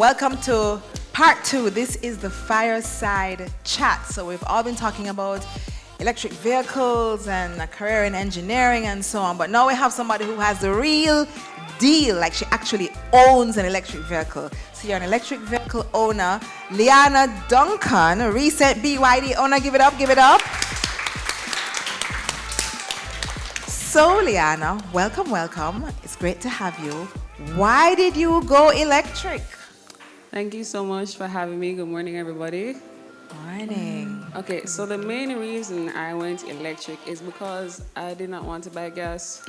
welcome to part 2. This is the Fireside Chat. So we've all been talking about electric vehicles and a career in engineering and so on. But now we have somebody who has the real deal, like she actually owns an electric vehicle. So you're an electric vehicle owner, Leanna Duncan, a recent BYD owner. Give it up, give it up. So Leanna, welcome, welcome. It's great to have you. Why did you go electric? Thank you so much for having me. Good morning, everybody. Morning. Okay, so the main reason I went electric is because I did not want to buy gas.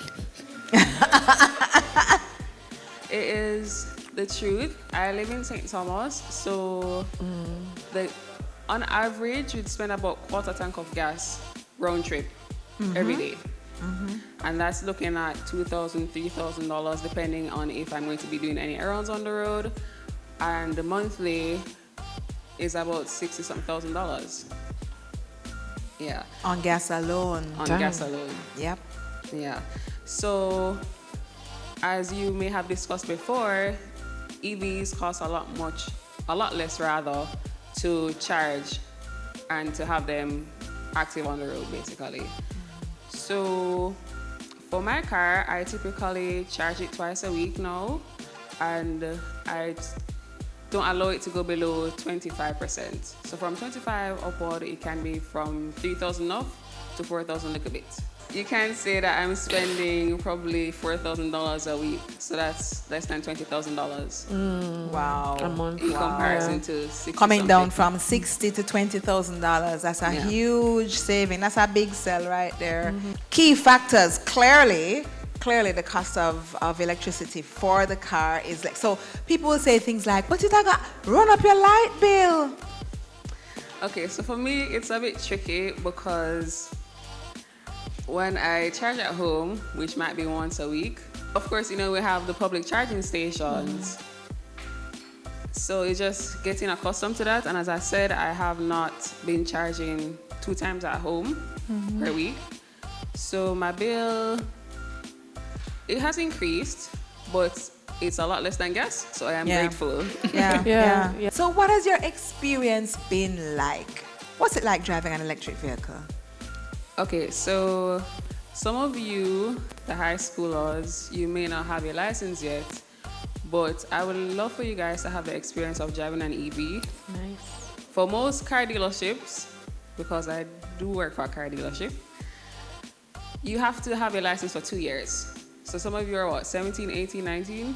It is the truth. I live in St. Thomas, so on average, you'd spend about quarter tank of gas round trip every day. And that's looking at $2,000, $3,000, depending on if I'm going to be doing any errands on the road. And the monthly is about $60,000. Yeah. On gas alone. On gas alone. Yep. Yeah. So, as you may have discussed before, EVs cost a lot less rather, to charge and to have them active on the road, basically. So, for my car, I typically charge it twice a week now, and I don't allow it to go below 25%. So from 25 upward, it can be from 3,000 up to 4,000 little bit. You can say that I'm spending probably $4,000 a week, so that's less than $20,000. Wow. A month. In comparison to 60 Coming down something. from $60,000 to $20,000. That's a huge saving. That's a big sell right there. Key factors. Clearly the cost of electricity for the car is like, so people will say things like, but it got run up your light bill. Okay, so for me, it's a bit tricky because when I charge at home, which might be once a week, of course, we have the public charging stations. So it's just getting accustomed to that. And as I said, I have not been charging 2 times at home per week. So my bill, it has increased, but it's a lot less than gas. So I am grateful. Yeah. So what has your experience been like? What's it like driving an electric vehicle? Okay, so some of you, the high schoolers, you may not have your license yet, but I would love for you guys to have the experience of driving an EV. Nice. For most car dealerships, because I do work for a car dealership, you have to have your license for 2 years. So some of you are 17, 18, 19?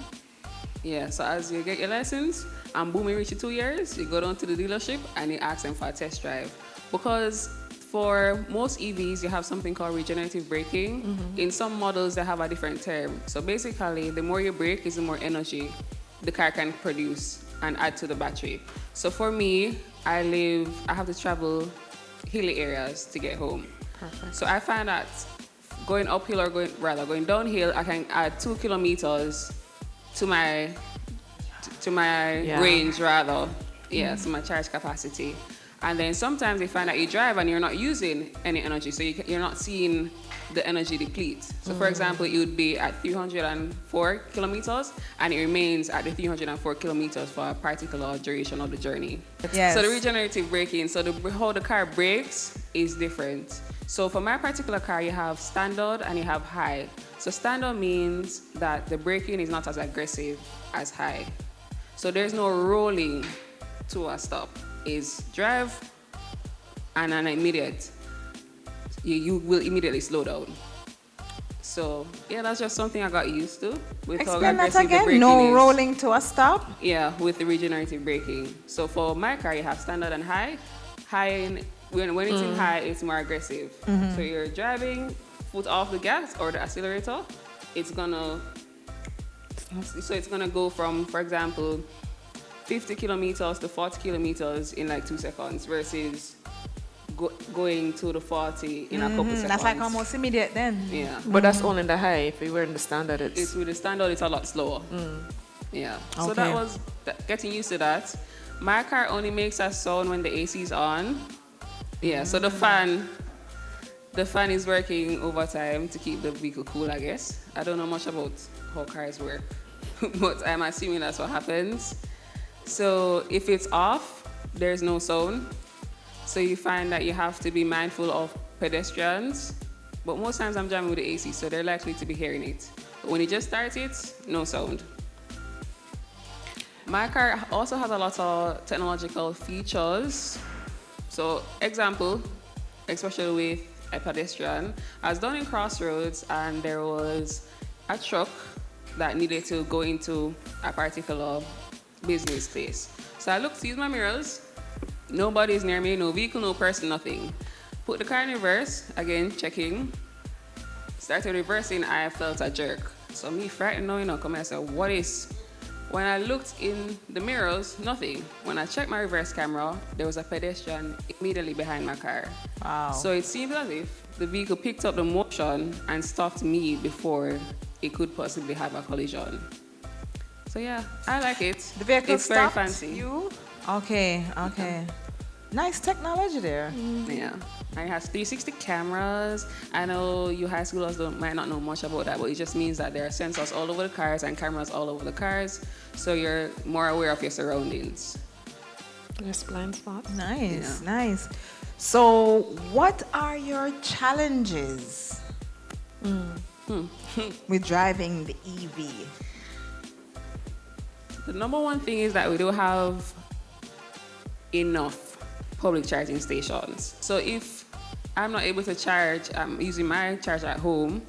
Yeah, so as you get your license, and boom, you reach your 2 years, you go down to the dealership and you ask them for a test drive. Because for most EVs, you have something called regenerative braking. In some models, they have a different term. So basically, the more you brake is the more energy the car can produce and add to the battery. So for me, I have to travel hilly areas to get home. Perfect. So I find that going uphill or going downhill, I can add 2 kilometers to my range rather. Yeah, so my charge capacity. And then sometimes you find that you drive and you're not using any energy, so you're not seeing the energy deplete. So for example, it would be at 304 kilometers and it remains at the 304 kilometers for a particular duration of the journey. Yes. So the regenerative braking, how the car brakes is different. So for my particular car, you have standard and you have high. So standard means that the braking is not as aggressive as high. So there's no rolling to a stop. Is drive and an immediate, you will immediately slow down. So yeah, that's just something I got used to with how Explain that aggressive the again. braking No is. rolling to a stop. Yeah, with the regenerative braking. So for my car, you have standard and high. When it's in high, it's more aggressive. So you're driving, foot off the gas or the accelerator, it's gonna go from, for example, 50 kilometers to 40 kilometers in like 2 seconds versus going to the 40 in a couple seconds. That's like almost immediate then. Yeah. But that's only in the high. If you were in the standard, It's with the standard, it's a lot slower. Yeah. So that was getting used to that. My car only makes a sound when the AC is on. Yeah. So the fan is working overtime to keep the vehicle cool, I guess. I don't know much about how cars work, but I'm assuming that's what happens. So if it's off, there's no sound. So you find that you have to be mindful of pedestrians. But most times I'm driving with the AC, so they're likely to be hearing it. But when you just start it, no sound. My car also has a lot of technological features. So example, especially with a pedestrian, I was down in Crossroads and there was a truck that needed to go into a particular business place. So I looked to use my mirrors. Nobody's near me, no vehicle, no person, nothing. Put the car in reverse, again, checking. Started reversing, I felt a jerk. So me frightened now, come and I said, what is? When I looked in the mirrors, nothing. When I checked my reverse camera, there was a pedestrian immediately behind my car. Wow. So it seemed as if the vehicle picked up the motion and stopped me before it could possibly have a collision. So yeah, I like it. The vehicle it's very stopped fancy. you? Okay. Nice technology there. Yeah. And it has 360 cameras. I know you high schoolers might not know much about that, but it just means that there are sensors all over the cars and cameras all over the cars, so you're more aware of your surroundings. There's blind spots. Nice. So, what are your challenges with driving the EV? The number one thing is that we don't have enough public charging stations. So if I'm not able to charge, I'm using my charge at home,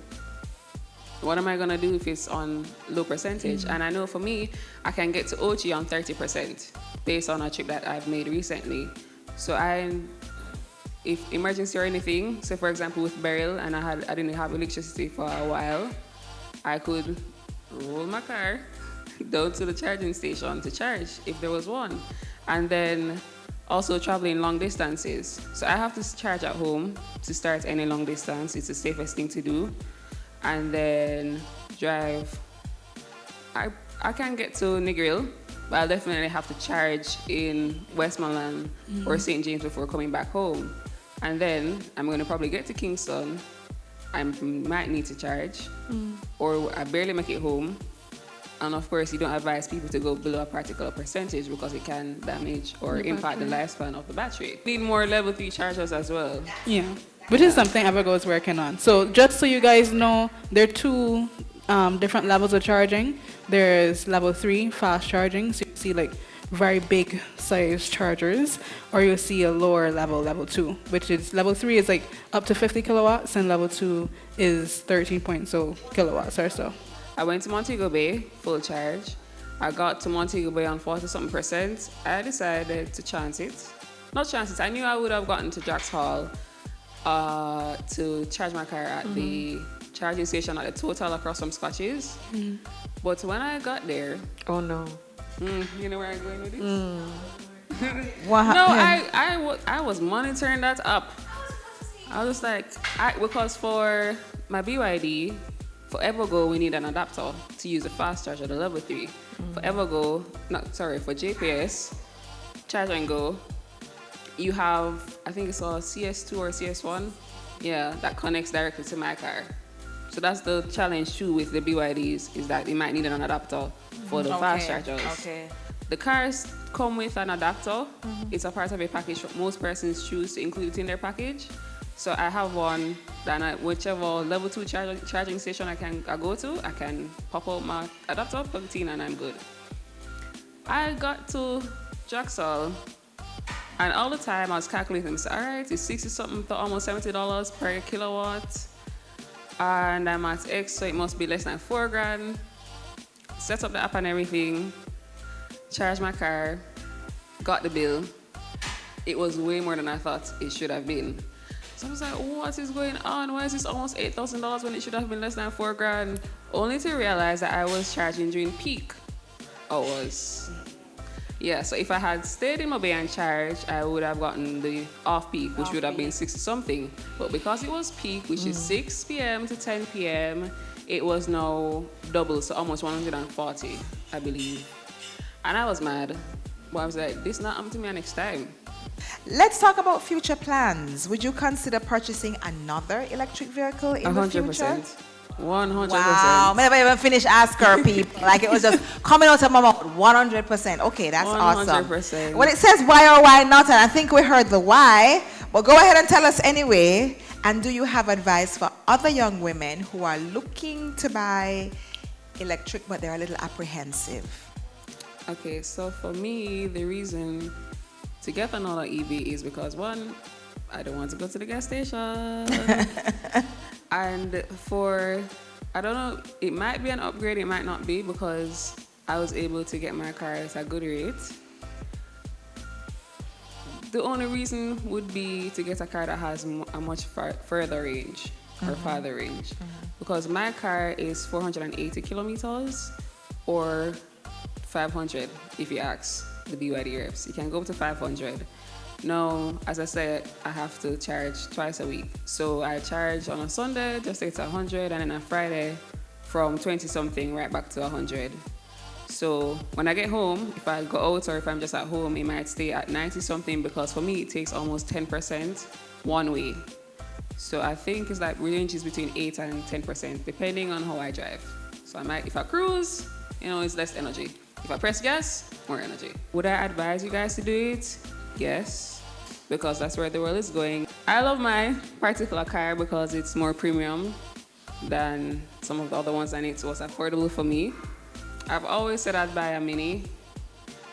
what am I gonna do if it's on low percentage? And I know for me, I can get to OT on 30% based on a trip that I've made recently. So if emergency or anything, say for example with Beryl and I didn't have electricity for a while, I could roll my car down to the charging station to charge if there was one. And then also traveling long distances. So I have to charge at home to start any long distance. It's the safest thing to do. And then drive. I can get to Negril, but I'll definitely have to charge in Westmoreland or St. James before coming back home. And then I'm going to probably get to Kingston. I might need to charge, or I barely make it home. And of course, you don't advise people to go below a particular percentage because it can damage or impact the lifespan of the battery. Need more level 3 chargers as well. Yeah, which is something Evergo is working on. So just so you guys know, there are two different levels of charging. There's level 3 fast charging, so you see like very big size chargers, or you'll see a lower level 2, which is level 3 is like up to 50 kilowatts, and level 2 is 13.0 kilowatts or so. I went to Montego Bay, full charge. I got to Montego Bay on 40-something%. I decided to chance it. Not chance it, I knew I would have gotten to Jack's Hall to charge my car at the charging station at the Total across from Scotches. But when I got there... Oh no. You know where I'm going with this? What No, happened? I was monitoring that up. I was like, because for my BYD, for Evergo, we need an adapter to use the fast charger, the level 3. For for JPS, Charge and Go, you have, I think it's a CS2 or CS1, that connects directly to my car. So that's the challenge too with the BYDs, is that they might need an adapter for the fast chargers. Okay. The cars come with an adapter. It's a part of a package. Most persons choose to include it in their package. So I have one that whichever level 2 charging station I go to, I can pop out my adapter, plug it in, and I'm good. I got to Jaxal, and all the time I was calculating, so, all right, it's 60-something to almost $70 per kilowatt, and I'm at X, so it must be less than $4,000. Set up the app and everything, charged my car, got the bill. It was way more than I thought it should have been. So I was like, what is going on? Why is this almost $8,000 when it should have been less than $4,000? Only to realize that I was charging during peak hours. Yeah, so if I had stayed in Mobay and charged, I would have gotten the off-peak, which would have been 60-something. But because it was peak, which is 6 p.m. to 10 p.m., it was now double, so almost 140, I believe. And I was mad. But I was like, this not happening to me next time. Let's talk about future plans. Would you consider purchasing another electric vehicle in the future? 100%. 100%. Wow, I never even finished ask her, people. Like it was just coming out of my mouth. 100%. Okay, that's awesome. 100%. When it says why or why not, and I think we heard the why, but go ahead and tell us anyway. And do you have advice for other young women who are looking to buy electric, but they're a little apprehensive? Okay, so for me, the reason to get another EV is because one, I don't want to go to the gas station. And I don't know, it might be an upgrade, it might not be, because I was able to get my car at a good rate. The only reason would be to get a car that has a much further range, or farther range. Because my car is 480 kilometers, or 500 if you ask the BYD reps. You can go up to 500. Now, as I said, I have to charge twice a week. So I charge on a Sunday, just to get to 100, and then on Friday, from 20-something right back to 100. So when I get home, if I go out or if I'm just at home, it might stay at 90-something, because for me, it takes almost 10% one way. So I think it's like ranges between 8 and 10%, depending on how I drive. So if I cruise, it's less energy. If I press gas, more energy. Would I advise you guys to do it? Yes, because that's where the world is going. I love my particular car because it's more premium than some of the other ones, and it was affordable for me. I've always said I'd buy a Mini,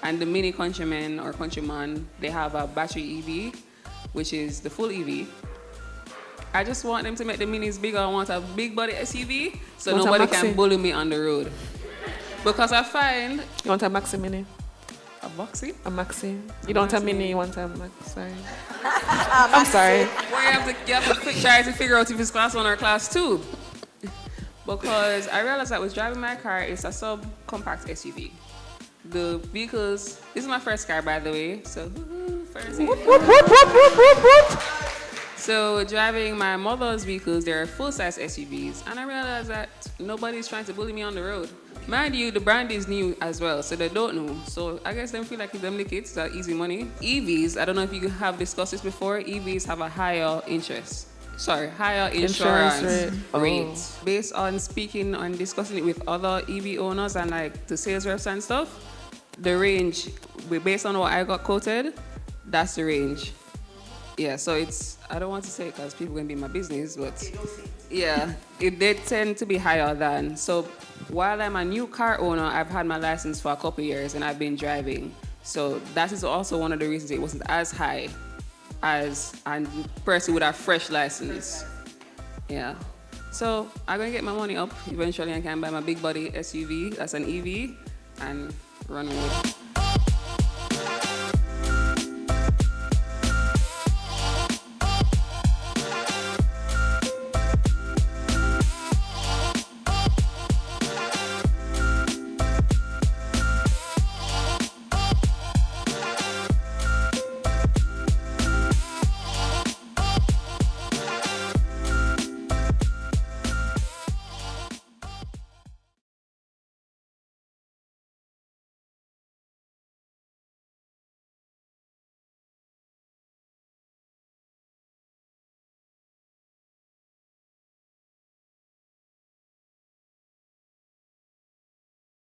and the Mini Countryman or Countryman, they have a battery EV, which is the full EV. I just want them to make the Minis bigger. I want a big body SUV, so nobody can bully me on the road. Because I find... You want a Maxi Mini? A Boxy? A Maxi. You don't want a Mini, you want a Maxi. Sorry. I'm sorry. Well, you have to try to figure out if it's class 1 or class 2. Because I realized that with driving my car, it's a sub-compact SUV. The vehicles... This is my first car, by the way. So, first. So, driving my mother's vehicles, they're full-size SUVs. And I realized that nobody's trying to bully me on the road. Mind you, the brand is new as well, so they don't know. So I guess they feel like if them lick it's easy money. EVs, I don't know if you have discussed this before, EVs have a higher higher insurance rate. Based on speaking and discussing it with other EV owners and like the sales reps and stuff, the range, based on what I got quoted, that's the range. Yeah, so I don't want to say it because people are going to be in my business, but yeah, they tend to be higher than. So while I'm a new car owner, I've had my license for a couple years and I've been driving. So that is also one of the reasons it wasn't as high as a person with a fresh license. Yeah. So I'm going to get my money up eventually and can buy my big body SUV, that's an EV, and run with it.